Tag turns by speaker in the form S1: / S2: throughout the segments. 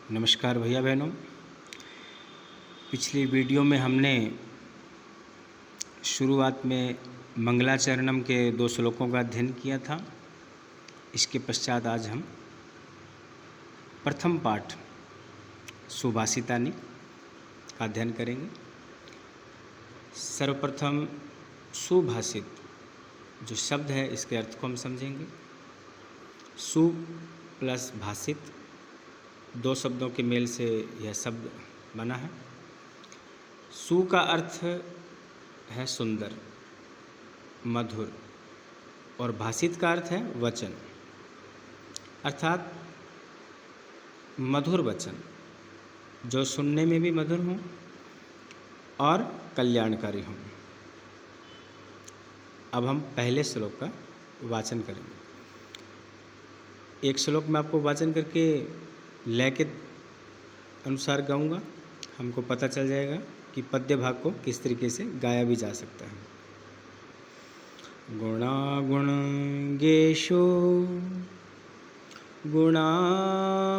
S1: नमस्कार भैया बहनों। पिछली वीडियो में हमने शुरुआत में मंगलाचरणम के 2 श्लोकों का अध्ययन किया था। इसके पश्चात आज हम प्रथम पाठ सुभाषितानि का अध्ययन करेंगे। सर्वप्रथम सुभाषित जो शब्द है इसके अर्थ को हम समझेंगे। सु प्लस भाषित 2 शब्दों के मेल से यह शब्द बना है। सु का अर्थ है सुंदर, मधुर, और भाषित का अर्थ है वचन, अर्थात मधुर वचन जो सुनने में भी मधुर हों और कल्याणकारी हों। अब हम पहले श्लोक का वाचन करेंगे। एक श्लोक में आपको वाचन करके लय के अनुसार गाऊंगा। हमको पता चल जाएगा कि पद्य भाग को किस तरीके से गाया भी जा सकता है। गुणागुण गेशो गुणा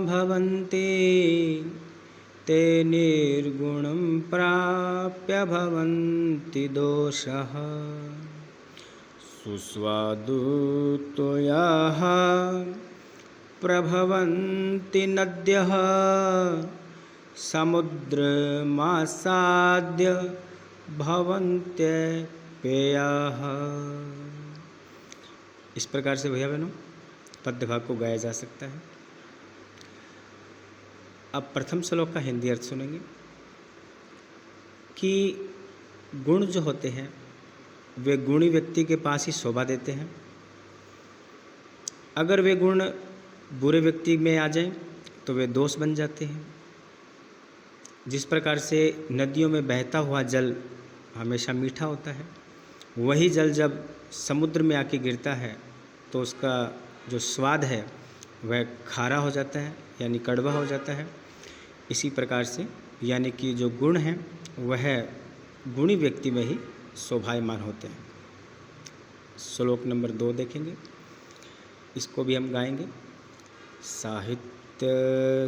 S1: भवन्ति ते निर्गुणं प्राप्य भवन्ति दोषः सुस्वादुत्वयाः प्रभवन्ति नद्यः समुद्रमासाद्य भवन्त्यपेयाः। इस प्रकार से भैया बहनों पद्य भाग को गाया जा सकता है। अब प्रथम श्लोक का हिंदी अर्थ सुनेंगे कि गुण जो होते हैं वे गुणी व्यक्ति के पास ही शोभा देते हैं। अगर वे गुण बुरे व्यक्ति में आ जाएं तो वे दोष बन जाते हैं। जिस प्रकार से नदियों में बहता हुआ जल हमेशा मीठा होता है, वही जल जब समुद्र में आके गिरता है तो उसका जो स्वाद है वह खारा हो जाता है, यानी कड़वा हो जाता है। इसी प्रकार से यानी कि जो गुण हैं वह गुणी व्यक्ति में ही शोभायमान होते हैं। श्लोक नंबर 2 देखेंगे, इसको भी हम गाएंगे। साहित्य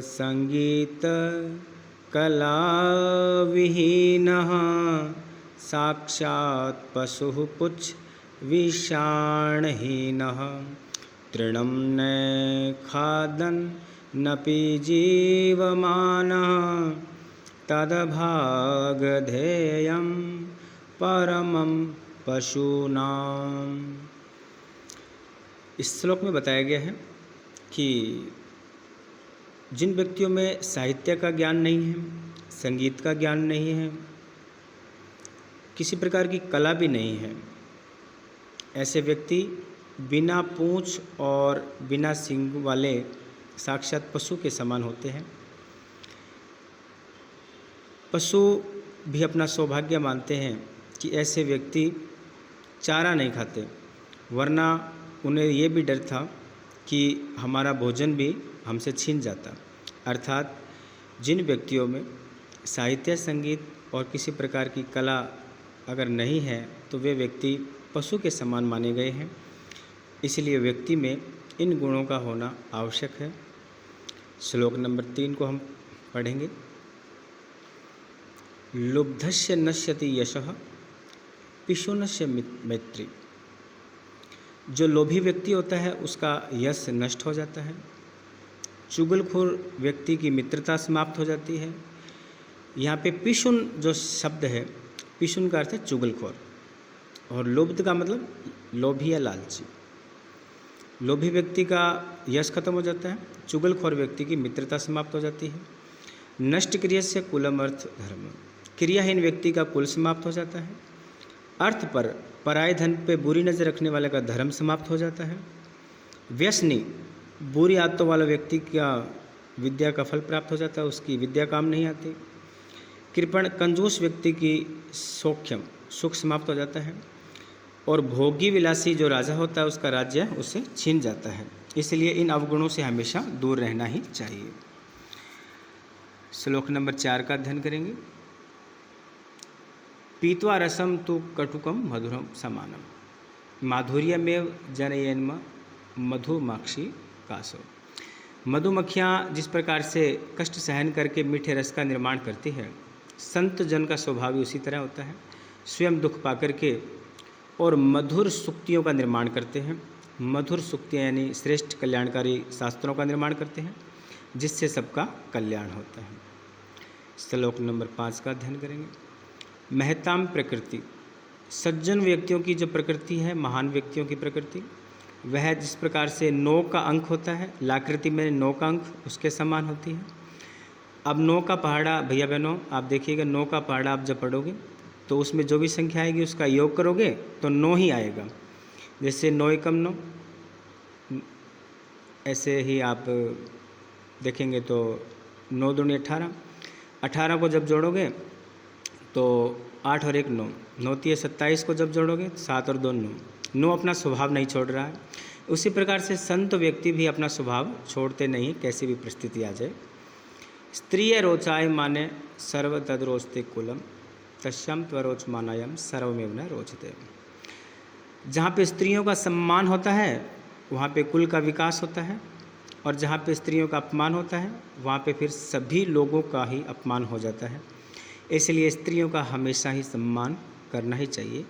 S1: संगीत कला विहीनः साक्षात् पशुः पुच्छ विषाणहीनः तृणं न खादन् नपि जीवमानः तद्भागधेयं परमं पशूनाम्। इस श्लोक में बताया गया है कि जिन व्यक्तियों में साहित्य का ज्ञान नहीं है, संगीत का ज्ञान नहीं है, किसी प्रकार की कला भी नहीं है, ऐसे व्यक्ति बिना पूंछ और बिना सींग वाले साक्षात पशु के समान होते हैं। पशु भी अपना सौभाग्य मानते हैं कि ऐसे व्यक्ति चारा नहीं खाते, वरना उन्हें ये भी डर था कि हमारा भोजन भी हमसे छीन जाता। अर्थात जिन व्यक्तियों में साहित्य, संगीत और किसी प्रकार की कला अगर नहीं है तो वे व्यक्ति पशु के समान माने गए हैं। इसलिए व्यक्ति में इन गुणों का होना आवश्यक है। श्लोक नंबर 3 को हम पढ़ेंगे। लुब्धस्य नश्यति यशः पिशुनस्य मैत्री। जो लोभी व्यक्ति होता है उसका यश नष्ट हो जाता है। चुगलखोर व्यक्ति की मित्रता समाप्त हो जाती है। यहाँ पे पिशुन जो शब्द है, पिशुन का अर्थ है चुगलखोर, और लुब्ध का मतलब लोभी या लालची। लोभी व्यक्ति का यश खत्म हो जाता है, चुगलखोर व्यक्ति की मित्रता समाप्त हो जाती है। नष्ट क्रिया से कुलम अर्थ धर्म। क्रियाहीन व्यक्ति का कुल समाप्त हो जाता है। अर्थ पर पराये धन पे बुरी नज़र रखने वाले का धर्म समाप्त हो जाता है। व्यसनी बुरी आदतों वाला व्यक्ति का विद्या का फल प्राप्त हो जाता है, उसकी विद्या काम नहीं आती। कृपण कंजूस व्यक्ति की सौख्यम सुख समाप्त हो जाता है, और भोगी विलासी जो राजा होता है उसका राज्य उसे छीन जाता है। इसलिए इन अवगुणों से हमेशा दूर रहना ही चाहिए। श्लोक नंबर 4 का अध्ययन करेंगे। पीत्वा रसम तु कटुकम मधुरम समानम माधुर्यमेव जनयन्म मधुमाक्षी कासो। मधुमक्खियाँ जिस प्रकार से कष्ट सहन करके मीठे रस का निर्माण करती है, संत जन का स्वभाव भी उसी तरह होता है। स्वयं दुख पा करके और मधुर सुक्तियों का निर्माण करते हैं। मधुर सुक्तियाँ यानी श्रेष्ठ कल्याणकारी शास्त्रों का निर्माण करते हैं, जिससे सबका कल्याण होता है। श्लोक नंबर 5 का अध्ययन करेंगे। महताम प्रकृति, सज्जन व्यक्तियों की जो प्रकृति है, महान व्यक्तियों की प्रकृति, वह जिस प्रकार से 9 का अंक होता है, लाकृति में 9 का अंक उसके समान होती है। अब 9 का पहाड़ा, भैया बहनों आप देखिएगा, 9 का पहाड़ा आप जब पढ़ोगे तो उसमें जो भी संख्या आएगी उसका योग करोगे तो 9 ही आएगा। जैसे 9 एकम 9, ऐसे ही आप देखेंगे तो 9 दूनी 18, 18 को जब जोड़ोगे तो 8 और 1 9, 9 तिये 27 को जब जोड़ोगे 7 और 2 9, 9 अपना स्वभाव नहीं छोड़ रहा है। उसी प्रकार से संत व्यक्ति भी अपना स्वभाव छोड़ते नहीं, कैसी भी परिस्थिति आ जाए। स्त्रिय रोचाय माने सर्व तद रोचते कुलम, तस्याम त्वरोच मानायम सर्वमेव न रोचते। जहाँ पे स्त्रियों का सम्मान होता है वहाँ पे कुल का विकास होता है, और जहाँ पे स्त्रियों का अपमान होता है वहाँ पे फिर सभी लोगों का ही अपमान हो जाता है। इसलिए स्त्रियों का हमेशा ही सम्मान करना ही चाहिए।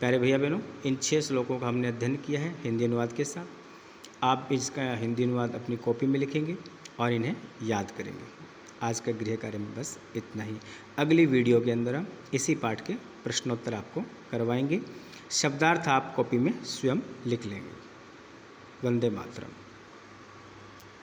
S1: प्यारे भैया बहनों, इन 6 श्लोकों का हमने अध्ययन किया है हिंदी अनुवाद के साथ। आप इसका हिंदी अनुवाद अपनी कॉपी में लिखेंगे और इन्हें याद करेंगे। आज का गृह कार्य में बस इतना ही। अगली वीडियो के अंदर हम इसी पाठ के प्रश्नोत्तर आपको करवाएंगे। शब्दार्थ आप कॉपी में स्वयं लिख लेंगे। वंदे मातरम।